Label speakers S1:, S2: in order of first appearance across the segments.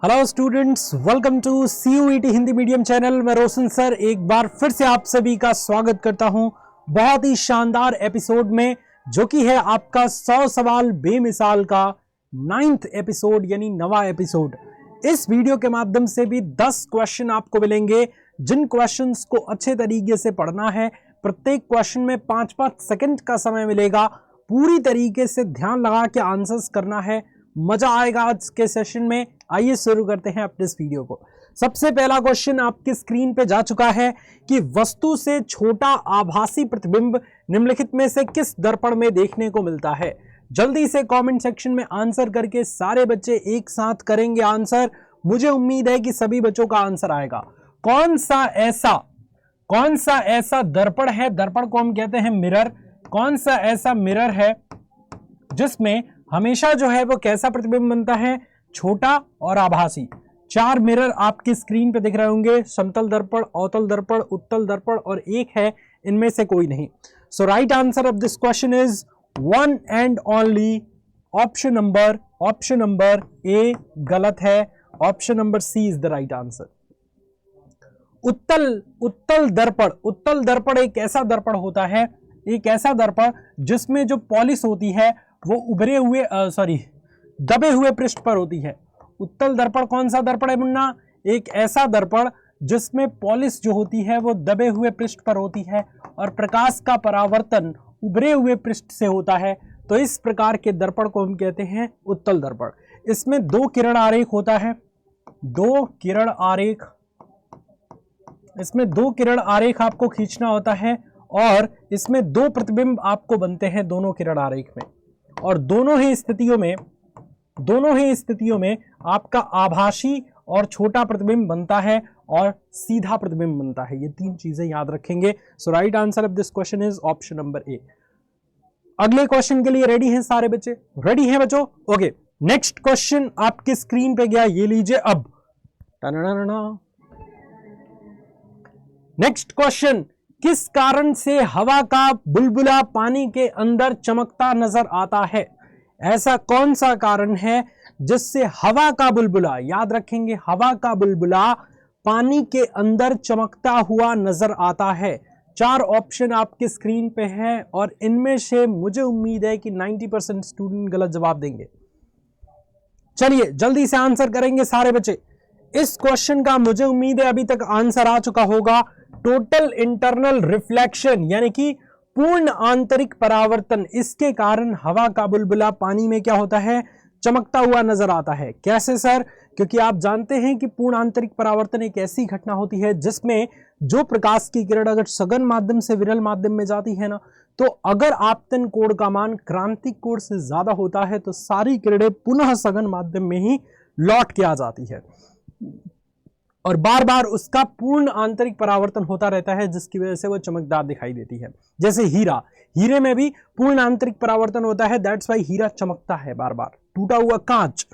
S1: Hello students, welcome to CUET Hindi medium channel. मैं Roshan sir एक बार फिर से आप सभी का स्वागत करता हूं बहुत ही शानदार एपिसोड में, जो कि है आपका 100 सवाल बेमिसाल का 9th एपिसोड यानी नवा एपिसोड। इस वीडियो के माध्यम से भी 10 क्वेश्चन आपको मिलेंगे, जिन क्वेश्चंस को अच्छे तरीके से पढ़ना है। प्रत्येक क्वेश्चन में 5-5 सेकंड का समय मिलेगा। पूरी तरीके से ध्यान लगा के आंसर्स करना है, मजा आएगा आज के सेशन में। आइए शुरू करते हैं अपने इस वीडियो को। सबसे पहला क्वेश्चन आपकी स्क्रीन पे जा चुका है कि वस्तु से छोटा आभासी प्रतिबिंब निम्नलिखित में से किस दर्पण में देखने को मिलता है। जल्दी से कमेंट सेक्शन में आंसर करके सारे बच्चे एक साथ करेंगे आंसर। मुझे उम्मीद है कि सभी बच्चों का आंसर आएगा। कौन सा ऐसा दर्पण है, दर्पण को हम कहते हैं मिरर। कौन सा ऐसा मिरर है जिसमें हमेशा जो है वो कैसा प्रतिबिंब बनता है, छोटा और आभासी। 4 मिरर आपकी स्क्रीन पे दिख रहे होंगे, समतल दर्पण, अवतल दर्पण, उत्तल दर्पण और एक है इनमें से कोई नहीं। So right answer of this question is one and only option number A गलत है। Option number C is the right answer. उत्तल दर्पण एक ऐसा दर्पण होता है, एक ऐसा दर्पण जिसमें जो पॉलिश होती है वो दबे हुए पृष्ठ पर होती है। उत्तल दर्पण कौन सा दर्पण है मुन्ना? एक ऐसा दर्पण जिसमें पॉलिश जो होती है वो दबे हुए पृष्ठ पर होती है और प्रकाश का परावर्तन उभरे हुए पृष्ठ से होता है। तो इस प्रकार के दर्पण को हम कहते हैं उत्तल दर्पण। इसमें 2 किरण आरेख होता है, 2 किरण आरेख। इसमें 2 किरण आरेख आपको खींचना होता है और इसमें 2 प्रतिबिंब आपको बनते हैं दोनों किरण आरेख में, और दोनों ही स्थितियों में आपका आभासी और छोटा प्रतिबिंब बनता है और सीधा प्रतिबिंब बनता है। ये 3 चीजें याद रखेंगे। So right answer of this question is option number A. अगले क्वेश्चन के लिए रेडी हैं सारे बच्चे? रेडी हैं बच्चों? ओके, नेक्स्ट क्वेश्चन आपकी स्क्रीन पे गया, ये लीजिए अब। नेक्स्ट क्वेश्चन, किस कारण से हवा का बुलबुला पानी के अंदर चमकता नजर आता है? ऐसा कौन सा कारण है जिससे हवा का बुलबुला, याद रखेंगे, हवा का बुलबुला पानी के अंदर चमकता हुआ नजर आता है? 4 ऑप्शन आपकी स्क्रीन पे हैं और इनमें से मुझे उम्मीद है कि 90% स्टूडेंट गलत जवाब देंगे। चलिए जल्दी से आंसर करेंगे सारे बच्चे। इस क्वेश्चन का मुझे उम्मीद है अभी तक आंसर आ चुका होगा। टोटल इंटरनल रिफ्लेक्शन यानी कि पूर्ण आंतरिक परावर्तन, इसके कारण हवा का बुलबुला पानी में क्या होता है, चमकता हुआ नजर आता है। कैसे सर? क्योंकि आप जानते हैं कि पूर्ण आंतरिक परावर्तन एक ऐसी घटना होती है जिसमें जो प्रकाश की किरण अगर सघन माध्यम से विरल माध्यम में जाती है ना, तो अगर आपतन कोण का मान क्रांतिक कोण से ज्यादा होता है तो सारी किरणें पुनः सघन माध्यम में ही लौट के आ जाती है और बार बार उसका पूर्ण आंतरिक परावर्तन होता रहता है, जिसकी वजह से वो चमकदार दिखाई देती है। जैसे हीरे में भी पूर्ण आंतरिक परावर्तन होता है, दैट्स वाई हीरा चमकता है बार बार। टूटा हुआ कांच,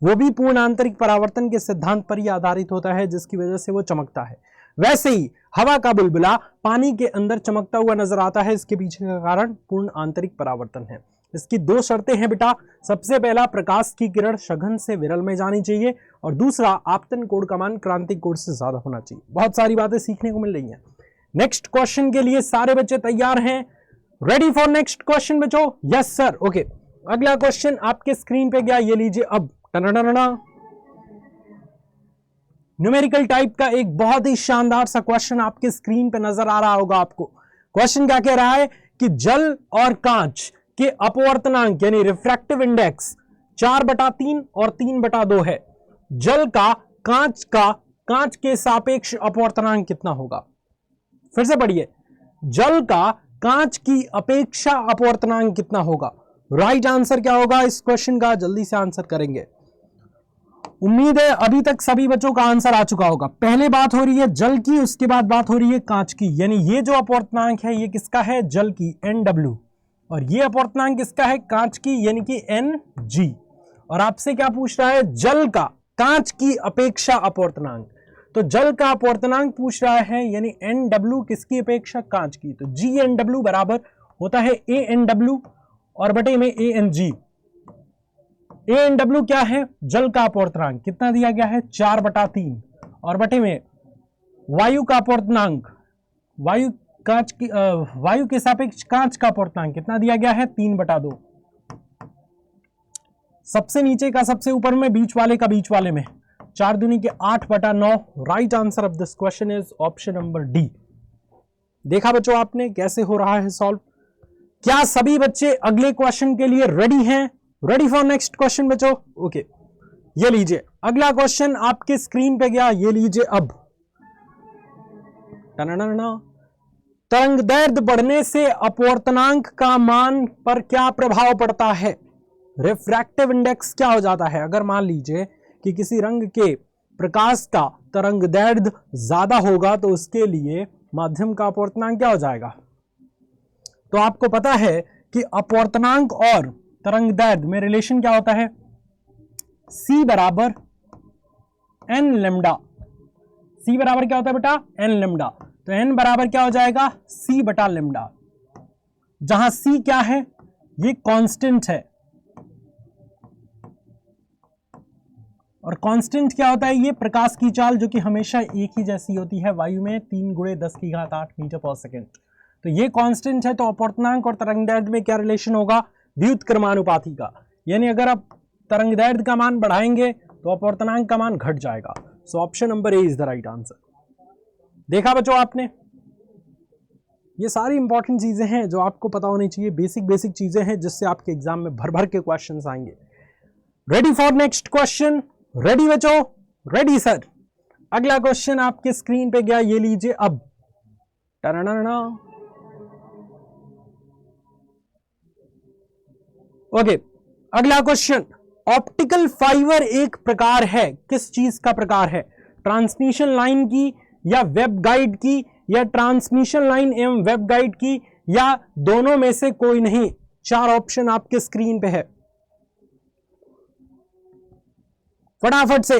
S1: वो भी पूर्ण आंतरिक परावर्तन के सिद्धांत पर ही आधारित होता है, जिसकी वजह से वो चमकता है। वैसे ही हवा का बुलबुला पानी के अंदर चमकता हुआ नजर आता है, इसके पीछे का कारण पूर्ण आंतरिक परावर्तन है। इसकी 2 शर्तें हैं बेटा। सबसे पहला, प्रकाश की किरण सघन से विरल में जानी चाहिए, और दूसरा, आपतन कोण का मान क्रांतिक कोण से ज्यादा होना चाहिए। बहुत सारी बातें सीखने को मिल रही हैं। नेक्स्ट क्वेश्चन के लिए सारे बच्चे तैयार हैं? रेडी फॉर नेक्स्ट क्वेश्चन बच्चों? Yes sir. ओके, अगला क्वेश्चन आपके स्क्रीन पे गया, ये लीजिए अब। न्यूमेरिकल टाइप का एक बहुत ही शानदार सा क्वेश्चन आपके स्क्रीन पे नजर आ रहा होगा आपको। क्वेश्चन क्या कह रहा है कि जल और कांच के अपवर्तनांक यानी रिफ्रैक्टिव इंडेक्स 4/3 और 3/2 है। जल का कांच के सापेक्ष अपवर्तनांक कितना होगा? फिर से पढ़िए, जल का कांच की अपेक्षा अपवर्तनांक कितना होगा? राइट आंसर क्या होगा इस क्वेश्चन का? जल्दी से आंसर करेंगे। उम्मीद है अभी तक सभी बच्चों का आंसर आ चुका होगा। पहले बात हो रही है जल की, उसके बाद बात हो रही है कांच की। यानी ये जो अपवर्तनांक है ये किसका है? जल की, NW, और ये अपवर्तनांक किसका है? कांच की, यानी कि NG। और आपसे क्या पूछ रहा है? जल का कांच की अपेक्षा अपवर्तनांक। तो जल का अपवर्तनांक पूछ रहा है, यानी NW किसकी अपेक्षा? कांच की। तो GNW बराबर होता है ANW और बटे में ANG। ANW क्या है? जल का अपवर्तनांक कितना दिया गया है? 4/3 और बटे में वायु का अपवर्तनांक, वायु के सापेक्ष कांच का अपवर्तनांक कितना दिया गया है? 3/2। सबसे नीचे का सबसे ऊपर में, बीच वाले का बीच वाले में, 4 दूनी के 8/9। Right answer of this question is option number D. देखा बच्चों आपने कैसे हो रहा है सॉल्व? क्या सभी बच्चे अगले क्वेश्चन के लिए रेडी हैं? रेडी फॉर नेक्स्ट क्वेश्चन बच्चों? ओके, ये लीजिए अगला क्वेश्चन आपके स्क्रीन पे गया, ये लीजिए अब। तरंगदैर्घ्य बढ़ने से अपवर्तनांक का मान पर क्या प्रभाव पड़ता है? रिफ्रैक्टिव इंडेक्स क्या हो जाता है? अगर मान लीजिए कि किसी रंग के प्रकाश का तरंगदैर्घ्य ज्यादा होगा तो उसके लिए माध्यम का अपवर्तनांक क्या हो जाएगा? तो आपको पता है कि अपवर्तनांक और तरंगदैर्घ्य में रिलेशन क्या होता है? C बराबर n लैम्डा। C बराबर क्या होता है बेटा? n lambda. तो n बराबर क्या हो जाएगा? C बटा लैम्डा, जहां C क्या है? ये कांस्टेंट है। और कांस्टेंट क्या होता है? ये प्रकाश की चाल जो कि हमेशा एक ही जैसी होती है वायु में, 3 × 10⁸ मीटर पर सेकेंड। तो ये कांस्टेंट है। तो अपवर्तनांक और तरंगदैर्घ्य में क्या रिलेशन होगा? व्युत्क्रमानुपाती का। यानी अगर आप तरंगदैर्घ्य का मान बढ़ाएंगे तो अपवर्तनांक का मान घट जाएगा। So option number A is the right answer. देखा बच्चों आपने? ये सारी इंपॉर्टेंट चीजें हैं जो आपको पता होनी चाहिए, बेसिक चीजें हैं जिससे आपके एग्जाम में भर भर के क्वेश्चंस आएंगे। Ready for next question? Ready बच्चों? Ready sir. अगला क्वेश्चन आपके स्क्रीन पे गया, ये लीजिए अब। ओके, अगला क्वेश्चन। ऑप्टिकल फाइबर एक प्रकार है, किस चीज का प्रकार है? ट्रांसमिशन लाइन की, या वेब गाइड की, या ट्रांसमिशन लाइन एवं वेब गाइड की, या दोनों में से कोई नहीं? 4 ऑप्शन आपके स्क्रीन पे है, फटाफट से।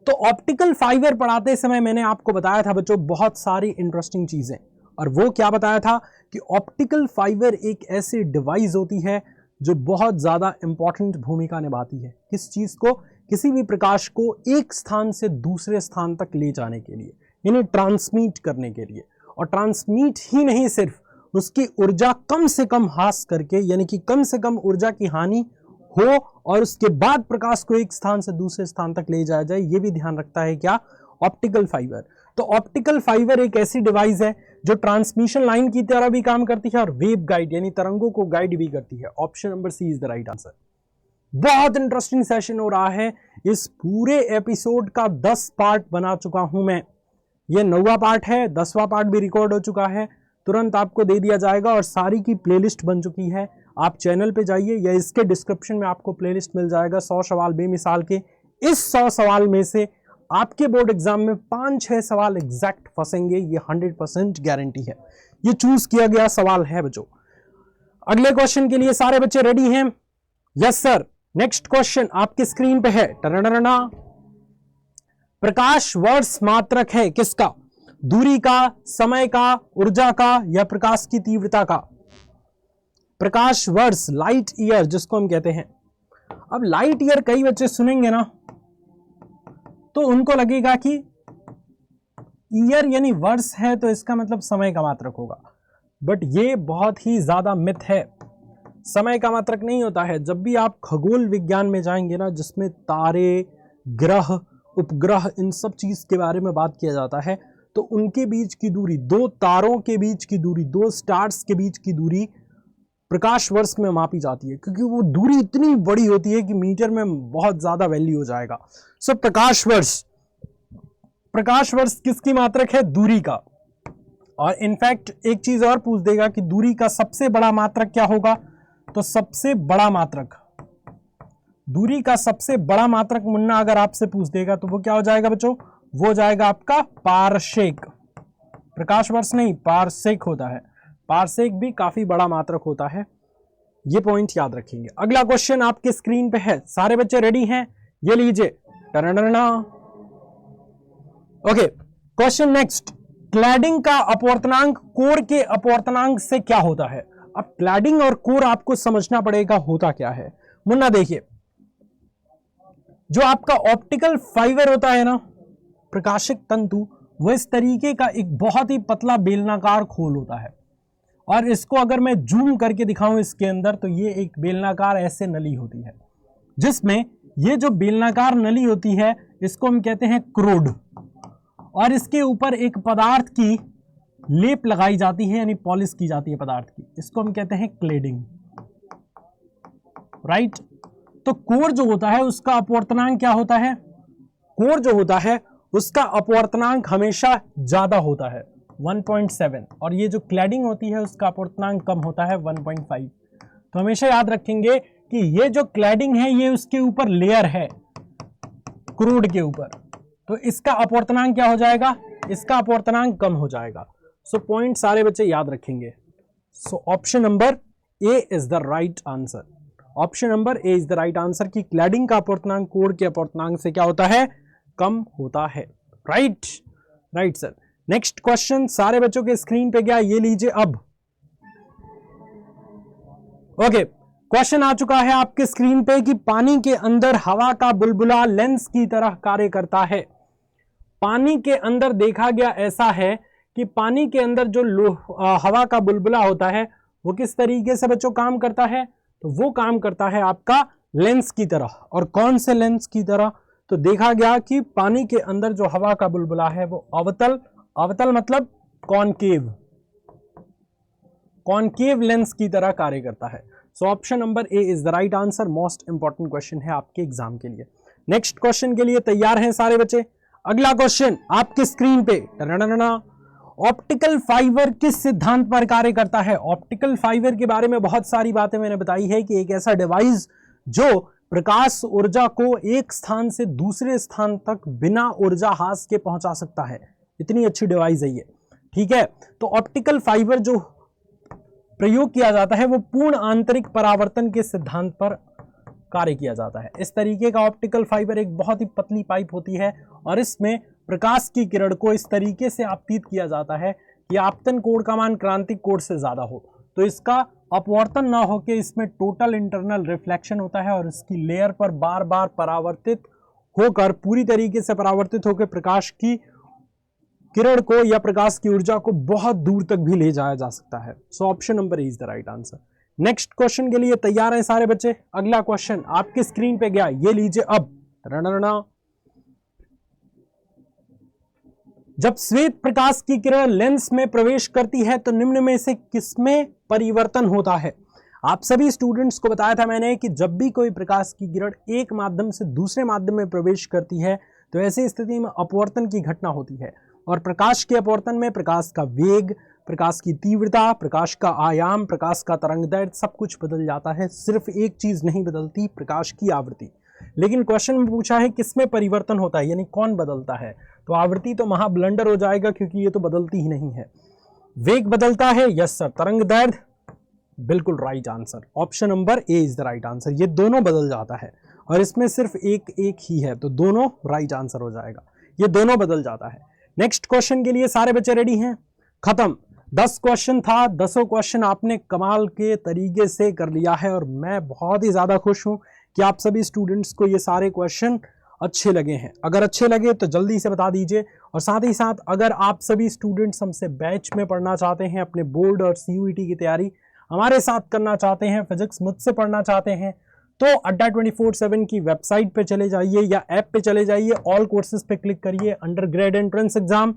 S1: तो ऑप्टिकल फाइबर पढ़ाते समय मैंने आपको बताया था बच्चों बहुत सारी इंटरेस्टिंग चीजें, और वो क्या बताया था कि ऑप्टिकल फाइबर एक ऐसी डिवाइस होती है जो बहुत ज्यादा इंपॉर्टेंट भूमिका निभाती है। किस चीज को? किसी भी प्रकाश को एक स्थान से दूसरे स्थान तक ले जाने के लिए, यानी ट्रांसमिट करने के लिए। और ट्रांसमिट ही नहीं, सिर्फ उसकी ऊर्जा कम से कम हास करके, यानी कि कम से कम ऊर्जा की हानि हो और उसके बाद प्रकाश को एक स्थान से दूसरे स्थान तक ले जाया जाए, ये भी ध्यान रखता है क्या? Optical fibre. तो ऑप्टिकल फाइबर एक ऐसी डिवाइस है जो ट्रांसमिशन लाइन की तरह भी काम करती है और वेव गाइड यानी तरंगों को गाइड भी करती है। Option number C is the right answer. बहुत इंटरेस्टिंग सेशन हो रहा है। इस पूरे एपिसोड का 10 पार्ट बना चुका हूं मैं। ये 9वां पार्ट है, 10वां पार्ट भी रिकॉर्ड हो चुका है, तुरंत आपको दे दिया जाएगा। और सारी की प्लेलिस्ट बन चुकी है। आप चैनल पे जाइए या इसके डिस्क्रिप्शन में आपको प्लेलिस्ट मिल जाएगा। 100 सवाल बेमिसाल के। इस 100 सवाल में से आपके बोर्ड एग्जाम में 5-6 सवाल एग्जैक्ट फंसेंगे, ये 100% गारंटी है। ये चूज किया गया सवाल है बच्चों। अगले क्वेश्चन के लिए सारे बच्चे रेडी हैं? Yes sir. नेक्स्ट क्वेश्चन आपके स्क्रीन पे है। टरनरना। प्रकाश वर्ष मात्रक है किसका? दूरी का, समय का, ऊर्जा का, या प्रकाश की तीव्रता का? प्रकाश वर्ष, लाइट ईयर जिसको हम कहते हैं। अब लाइट ईयर कई बच्चे सुनेंगे ना तो उनको लगेगा कि ईयर यानी वर्ष है तो इसका मतलब समय का मात्रक होगा। बट ये बहुत ही ज्यादा मिथ है। समय का मात्रक नहीं होता है। जब भी आप खगोल विज्ञान में जाएंगे ना, जिसमें तारे, ग्रह, उपग्रह, इन सब चीज के बारे में बात किया जाता है, तो उनके बीच की दूरी, 2 तारों के बीच की दूरी, 2 स्टार्स के बीच की दूरी प्रकाश वर्ष में मापी जाती है, क्योंकि वो दूरी इतनी बड़ी होती है कि मीटर में बहुत ज्यादा वैल्यू हो जाएगा। सो प्रकाश वर्ष किसकी मात्रक है? दूरी का। और इनफैक्ट एक चीज और पूछ देगा कि दूरी का सबसे बड़ा मात्रक क्या होगा? तो सबसे बड़ा मात्रक, दूरी का सबसे बड़ा मात्रक मुन्ना अगर आपसे पूछ देगा तो वो क्या हो जाएगा बच्चों? वो जाएगा आपका पारसेक। प्रकाश वर्ष नहीं, पारसेक होता है। पारसेक भी काफी बड़ा मात्रक होता है। ये पॉइंट याद रखेंगे। अगला क्वेश्चन आपके स्क्रीन पे है। सारे बच्चे रेडी हैं? ये लीजिए। टरनरना। Okay, question next. क्लैडिंग का अपवर्तनांक कोर के अपवर्तनांक से क्या होता है? अब क्लैडिंग और कोर आपको समझना पड़ेगा होता क्या है। मुन्ना देखिए, जो आपका ऑप्टिकल फाइबर होता है ना, प्रकाशिक तंतु, वो इस तरीके का एक बहुत ही पतला बेलनाकार खोल होता है, और इसको अगर मैं जूम करके दिखाऊं इसके अंदर, तो ये एक बेलनाकार ऐसे नली होती है, जिसमें ये जो बेलनाकार नली होती है इसको हम कहते हैं क्रोड, और इसके ऊपर एक पदार्थ की लेप लगाई जाती है, यानी पॉलिश की जाती है पदार्थ की, इसको हम कहते हैं क्लेडिंग, राइट। तो कोर जो होता है उसका अपवर्तनांक क्या होता है? कोर जो होता है उसका अपवर्तनांक हमेशा ज्यादा होता है 1.7, और ये जो क्लैडिंग होती है उसका अपवर्तनांक कम होता है 1.5। तो हमेशा याद रखेंगे कि ये जो क्लैडिंग है ये उसके ऊपर लेयर है, क्रूड के ऊपर, तो इसका अपवर्तनांक क्या हो जाएगा? इसका अपवर्तनांक कम हो जाएगा। सो पॉइंट सारे बच्चे याद रखेंगे। So option number A is the right answer. Option number A is the right answer कि क्लैडिंग का अपवर्तनांक कोड के अपवर्तनांक से क्या होता है? कम होता है। Right, right sir. Next question सारे बच्चों के स्क्रीन पे गया, ये लीजिए अब। ओके, क्वेश्चन आ चुका है आपके स्क्रीन पे कि पानी के अंदर हवा का बुलबुला लेंस की तरह कार्य करता है। पानी के अंदर देखा गया ऐसा है कि पानी के अंदर जो हवा का बुलबुला होता है वो किस तरीके से बच्चों काम करता है? तो वो काम करता है आपका लेंस की तरह। और कौन से लेंस की तरह? तो देखा गया कि पानी के अंदर जो हवा का बुलबुला है वो अवतल, अवतल मतलब कॉनकेव, कॉनकेव लेंस की तरह कार्य करता है। So option number A is the right answer. Most important question है आपके एग्जाम के लिए। नेक्स्ट क्वेश्चन के लिए तैयार हैं सारे बच्चे? अगला क्वेश्चन आपके स्क्रीन पे, ऑप्टिकल फाइबर किस सिद्धांत पर कार्य करता है? ऑप्टिकल फाइबर के बारे में बहुत सारी बातें मैंने बताई है कि एक ऐसा डिवाइस जो प्रकाश ऊर्जा को एक स्थान से दूसरे स्थान तक बिना ऊर्जा हास के पहुंचा सकता है। इतनी अच्छी डिवाइस है ये, ठीक है। तो ऑप्टिकल फाइबर जो प्रयोग किया जाता है वो पूर्ण आंतरिक परावर्तन के सिद्धांत पर कार्य किया जाता है। इस तरीके का ऑप्टिकल फाइबर एक बहुत ही पतली पाइप होती है और इसमें प्रकाश की किरण को इस तरीके से आपतित किया जाता है कि आपतन कोण का मान क्रांतिक कोण से ज्यादा हो, तो इसका अपवर्तन ना होकर इसमें टोटल इंटरनल रिफ्लेक्शन होता है और इसकी लेयर पर बार बार परावर्तित होकर, पूरी तरीके से परावर्तित होकर प्रकाश की किरण को या प्रकाश की ऊर्जा को बहुत दूर तक भी ले जाया जा सकता है। So option number is the right answer. Next question के लिए तैयार हैं सारे बच्चे? अगला क्वेश्चन आपके स्क्रीन पे गया, ये लीजिए अब। जब श्वेत प्रकाश की किरण लेंस में प्रवेश करती है तो निम्न में से किसमें परिवर्तन होता है? आप सभी स्टूडेंट्स को बताया था मैंने कि जब भी कोई प्रकाश की किरण एक माध्यम से दूसरे माध्यम में प्रवेश करती है तो ऐसी स्थिति में अपवर्तन की घटना होती है। और प्रकाश के अपवर्तन में प्रकाश का वेग, प्रकाश की तीव्रता, प्रकाश का आयाम, प्रकाश का तरंगदैर्घ्य सब कुछ बदल जाता है। सिर्फ एक चीज नहीं बदलती, प्रकाश की आवृत्ति। लेकिन क्वेश्चन में पूछा है किसमें परिवर्तन होता है, यानी कौन बदलता है? तो आवृत्ति तो महा ब्लंडर हो जाएगा क्योंकि ये तो बदलती ही नहीं है। वेग बदलता है, यस सर। तरंगदैर्घ्य, बिल्कुल right answer. Option number A is the right answer. ये दोनों बदल जाता है और इसमें सिर्फ एक ही है, तो दोनों राइट आंसर हो जाएगा। ये दोनों बदल जाता है। नेक्स्ट क्वेश्चन के लिए सारे बच्चे रेडी हैं? खत्म। 10 क्वेश्चन था, 10 क्वेश्चन आपने कमाल के तरीके से कर लिया है और मैं बहुत ही ज्यादा खुश हूं कि आप सभी स्टूडेंट्स को ये सारे क्वेश्चन अच्छे लगे हैं। अगर अच्छे लगे तो जल्दी से बता दीजिए। और साथ ही साथ अगर आप सभी स्टूडेंट्स हमसे बैच में पढ़ना चाहते हैं, अपने बोर्ड और CUET की तैयारी हमारे साथ करना चाहते हैं, फिजिक्स मुझसे पढ़ना चाहते हैं, तो अड्डा 24/7 की वेबसाइट पे चले जाइए या ऐप पे चले जाइए, ऑल कोर्सेज पे क्लिक करिए, under grade entrance exam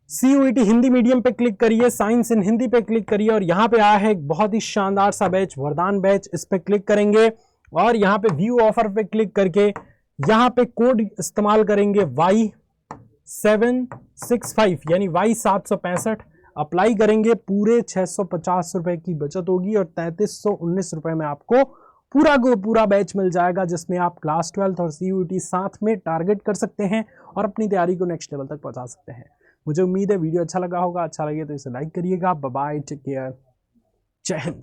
S1: CUET Hindi medium पे क्लिक करिए, साइंस इन हिंदी पे क्लिक करिए और यहाँ पे आया है एक बहुत ही शानदार सा बैच, वरदान बैच। इस पे क्लिक करेंगे और यहाँ पे व्यू ऑफर पे क्लिक करके यहाँ पे कोड इस्तेमाल करेंगे Y765 यानी Y765 अप्लाई करेंगे। पूरे 650 रुपए की बचत होगी और 3319 रुपए में आपको पूरा को पूरा बैच मिल जाएगा, जिसमें आप क्लास 12th और CUET साथ में टारगेट कर सकते हैं और अपनी तैयारी को नेक्स्ट लेवल तक पहुंचा सकते हैं। मुझे उम्मीद है वीडियो अच्छा लगा होगा। अच्छा लगे तो इसे लाइक करिएगा। बाय बाय, टेक केयर, जय हिंद।